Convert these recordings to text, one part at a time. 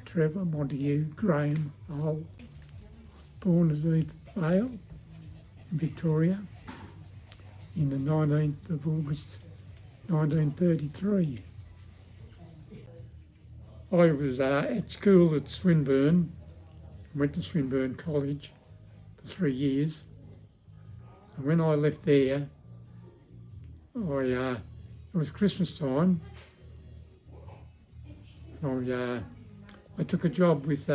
Trevor, Montague, Graham, Vale, born as Vale in Victoria in the 19th of August 1933. I was at school at Swinburne, went to Swinburne College for 3 years. And when I left there, it was Christmas time. I took a job with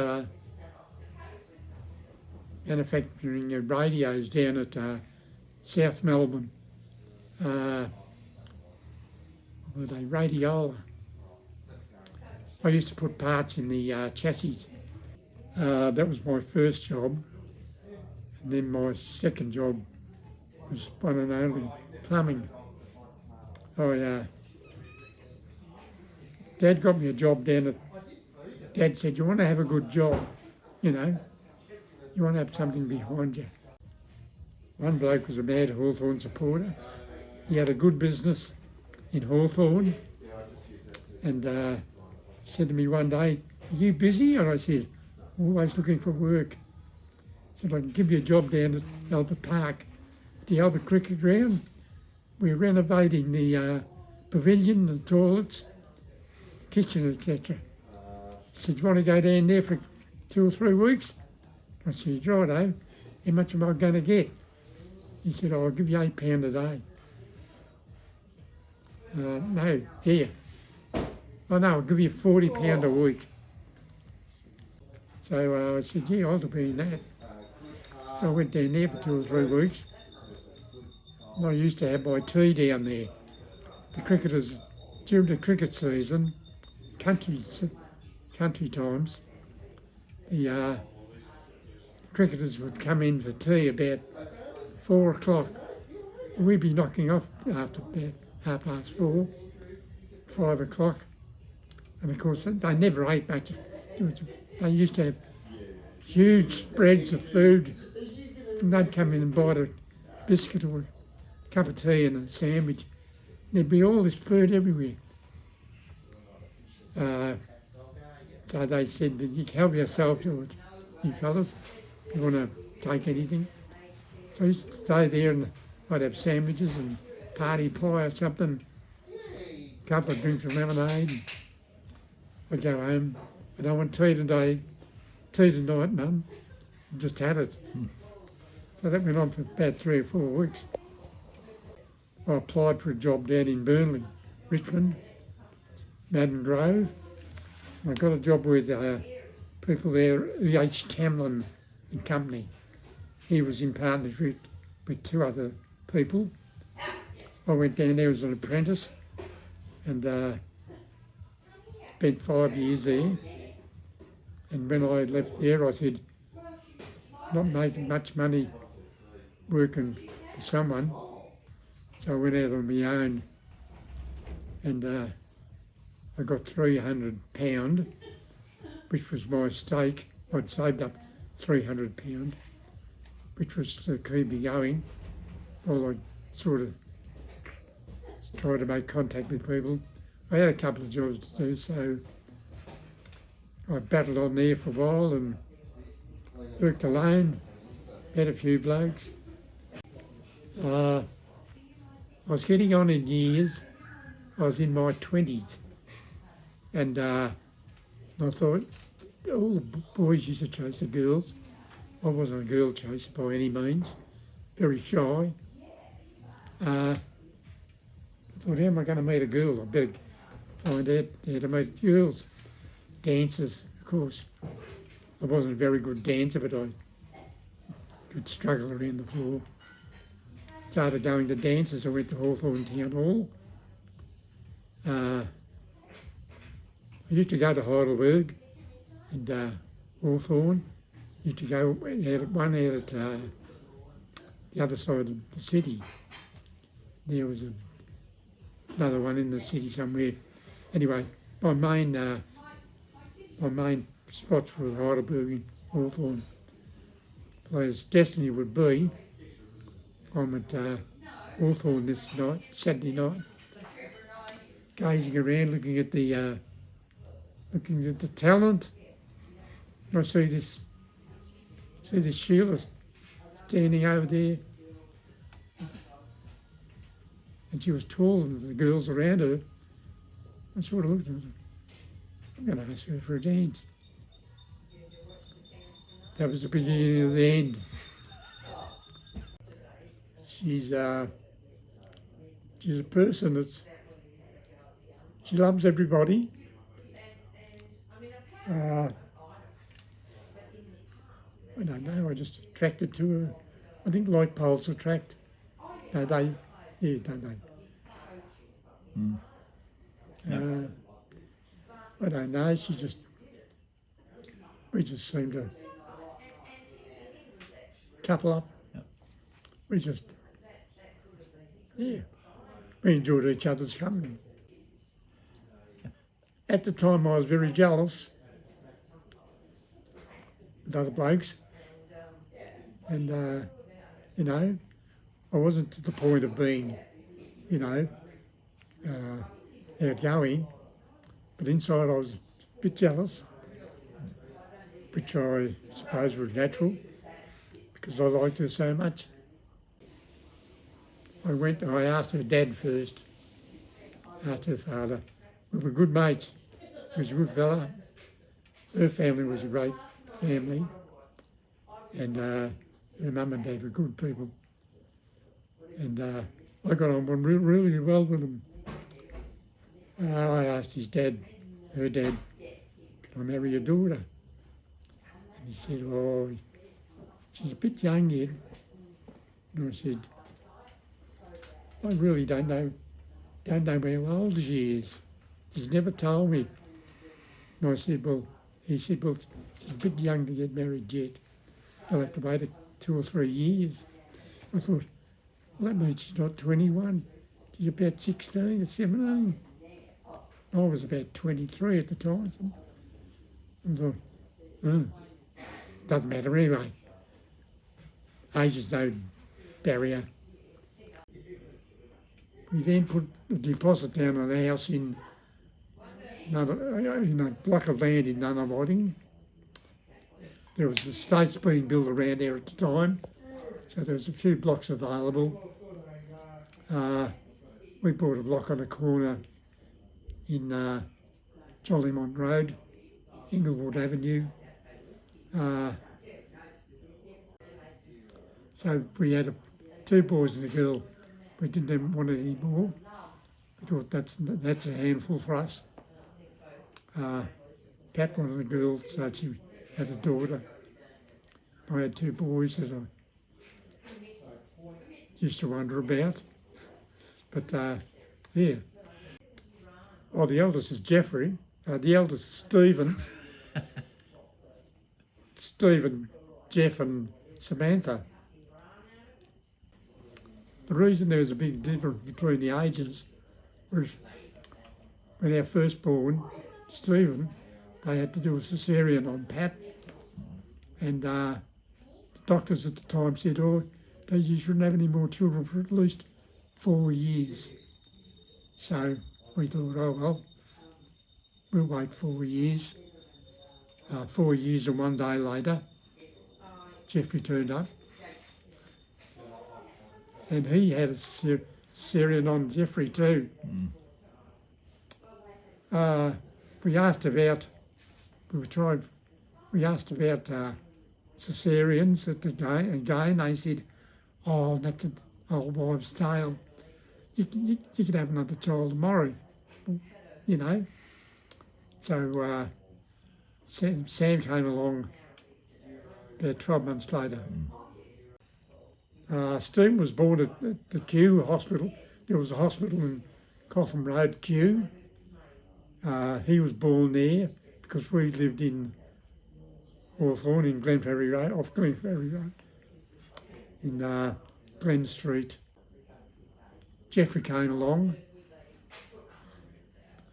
manufacturing radios down at South Melbourne. Were they Radiola? I used to put parts in the chassis. That was my first job. And then my second job was one and only plumbing. Dad got me a job down at, Dad said, you want to have a good job, you know, you want to have something behind you. One bloke was a mad Hawthorn supporter. He had a good business in Hawthorn, and said to me one day, are you busy? And I said, always looking for work. He said, I can give you a job down at Albert Park, the Albert Cricket Ground. We're renovating the pavilion, the toilets, kitchen, etc. He said, you want to go down there for 2 or 3 weeks? I said, righto, how much am I going to get? He said, I'll give you £8 a day. No, here. Oh no, I'll give you £40 a week. So I said, yeah, I'll be in that. So I went down there for 2 or 3 weeks. And I used to have my tea down there. The cricketers, during the cricket season, country times, the cricketers would come in for tea about 4 o'clock. We'd be knocking off after about 4:30, 5 o'clock. And of course, they never ate much. They used to have huge spreads of food. And they'd come in and buy a biscuit or a cup of tea and a sandwich. There'd be all this food everywhere. So they said that you can help yourself to it, you fellas, if you want to take anything. So I used to stay there and I'd have sandwiches and party pie or something, a couple of drinks of lemonade. And I'd go home. I don't want tea today, tea tonight, Mum. I just had it. So that went on for about 3 or 4 weeks. I applied for a job down in Burnley, Richmond, Madden Grove. I got a job with people there, E.H. Tamlin and Company. He was in partnership with 2 other people. I went down there as an apprentice and spent 5 years there. And when I left there, I said, not making much money working for someone. So I went out on my own and I got £300, which was my stake. I'd saved up £300, which was to keep me going while I sort of tried to make contact with people. I had a couple of jobs to do, so I battled on there for a while and worked alone, met a few blokes. I was getting on in years. I was in my 20s. And I thought, all the boys used to chase the girls. I wasn't a girl chaser by any means, very shy. I thought, how am I going to meet a girl? I better find out how to meet girls. Dancers, of course. I wasn't a very good dancer, but I could struggle around the floor. Started going to dances. I went to Hawthorn Town Hall. I used to go to Heidelberg and Hawthorn. Used to go one out at the other side of the city. There was another one in the city somewhere. Anyway, my main spots were Heidelberg and Hawthorn. As destiny would be, I'm at Hawthorn this night, Saturday night, gazing around, looking at the talent I see this Sheila standing over there, and she was taller than the girls around her. I sort of looked at her. I'm going to ask her for a dance. That was the beginning of the end. She's a person she loves everybody. I don't know, I just attracted to her. I think like poles attract. No, don't they? Mm. I don't know, we just seem to couple up. Yep. We enjoyed each other's company. At the time I was very jealous with other blokes, and I wasn't to the point of being, outgoing, but inside I was a bit jealous, which I suppose was natural because I liked her so much. I asked her dad first, asked her father. We were good mates. He was a good fella. Her family was a great family, and her mum and dad were good people. And I got on really well with them. I asked her dad, can I marry your daughter? And he said, oh, she's a bit young yet. And I said, I really don't know how old she is. She's never told me. And I said, he said, she's a bit young to get married yet. I'll have to wait 2 or 3 years. I thought, well, that means she's not 21. She's about 16 or 17. I was about 23 at the time. So I thought, doesn't matter anyway. Age is no barrier. We then put the deposit down on the house in a block of land in Nunawading. There was estates being built around there at the time, so there was a few blocks available. We bought a block on a corner in Jollymont Road, Inglewood Avenue. So we had 2 boys and a girl. We didn't want it anymore. We thought that's a handful for us. Pat wanted a girl, so she had a daughter. I had 2 boys that I used to wonder about. But yeah. Oh, the eldest is Jeffrey. The eldest is Stephen. Stephen, Jeff and Samantha. The reason there was a big difference between the ages was when our firstborn, Stephen, they had to do a cesarean on Pat, and the doctors at the time said, oh, you shouldn't have any more children for at least 4 years. So we thought, oh well, we'll wait 4 years. 4 years and 1 day later, Jeffrey turned up. And he had a cesarean on Jeffrey too. We asked about cesareans at the day. Again, they said, oh, that's an old wives' tale. You could have another child tomorrow, So Sam came along about 12 months later. Stephen was born at the Kew Hospital. There was a hospital in Cotham Road, Kew. He was born there because we lived in Hawthorne in Glenferrie Road, off Glenferrie Road, in Glen Street. Jeffrey came along,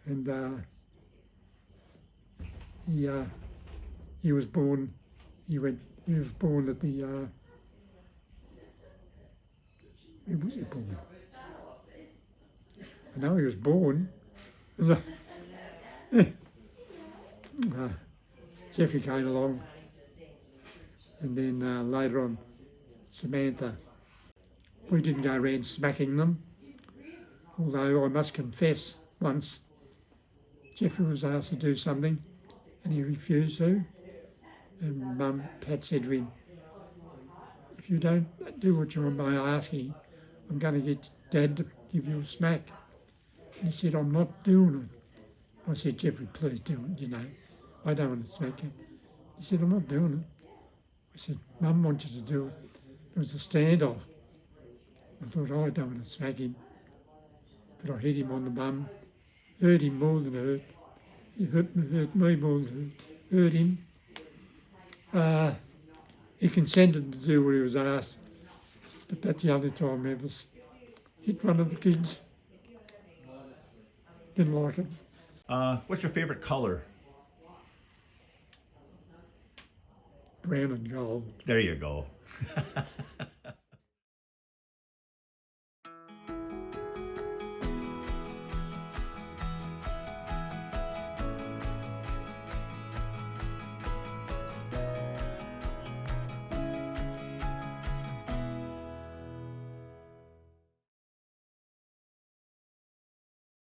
and he was born. He was born at the. Where was he born? I know he was born. Jeffrey came along, and then later on, Samantha. We didn't go around smacking them, although I must confess once Jeffrey was asked to do something and he refused to, and Mum, Pat said to him, if you don't do what you're asking, I'm going to get Dad to give you a smack. And he said, I'm not doing it. I said, Jeffrey, please do it, you know. I don't want to smack you. He said, I'm not doing it. I said, Mum wants you to do it. It was a standoff. I thought, oh, I don't want to smack him. But I hit him on the bum, hurt him more than hurt. He hurt me more than hurt him. He consented to do what he was asked, but that's the only time I ever hit one of the kids. Didn't like it. What's your favourite colour? Brown and gold. There you go.